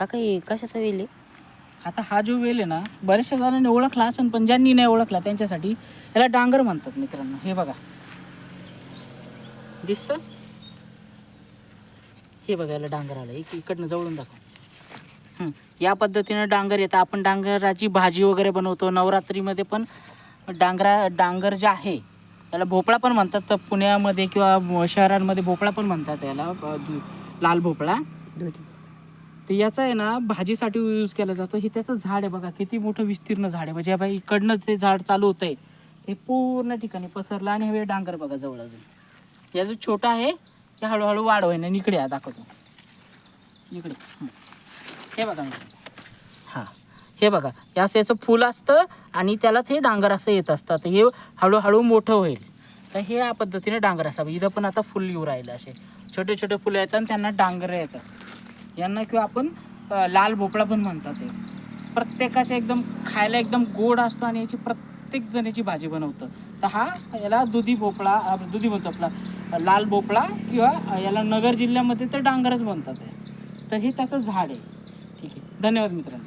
काका हे कशाचा वेल आहे? आता हा जो वेल आहे ना, बऱ्याचशा जणांनी ओळखला असेल, पण ज्यांनी नाही ओळखला त्यांच्यासाठी याला डांगर म्हणतात मित्रांनो. हे बघा, दिसतं? हे बघा, याला डांगर आलं. इकडनं जवळून दाखव. या पद्धतीनं डांगर येतं. आपण डांगराची भाजी वगैरे बनवतो. नवरात्रीमध्ये पण डांगर जे आहे त्याला भोपळा पण म्हणतात. तर पुण्यामध्ये किंवा शहरांमध्ये भोपळा पण म्हणतात याला, लाल भोपळा. दुधी. तर याचा आहे ना भाजीसाठी यूज केला जातो. हे त्याचं झाड आहे बघा, किती मोठं विस्तीर्ण झाड आहे. म्हणजे बाई इकडनंच ते झाड चालू होतंय, ते पूर्ण ठिकाणी पसरलं. आणि हे डांगर बघा जवळ अजून. या जो छोटा आहे ते हळूहळू वाढ होईना. इकडे या, दाखवतो इकडे. हे बघा हां, हे बघा, याचं फुल असतं आणि त्याला ते डांगर असं येत असतं. तर हे हळूहळू मोठं होईल. तर हे या पद्धतीने डांगर असावं. इथं पण आता फुल येऊ राहिलं. असे छोटे छोटे फुलं येतात आणि त्यांना डांगर येतात. यांना किंवा आपण लाल भोपळा पण म्हणतात. ते प्रत्येकाच्या एकदम खायला एकदम गोड असतो आणि याची प्रत्येक जण याची भाजी बनवतं. तर हा याला दुधी भोपळा, दुधी म्हणतो आपला लाल भोपळा, किंवा याला नगर जिल्ह्यामध्ये तर डांगरच म्हणतात. तर हे त्याचं झाड आहे. ठीक आहे, धन्यवाद मित्रांनो.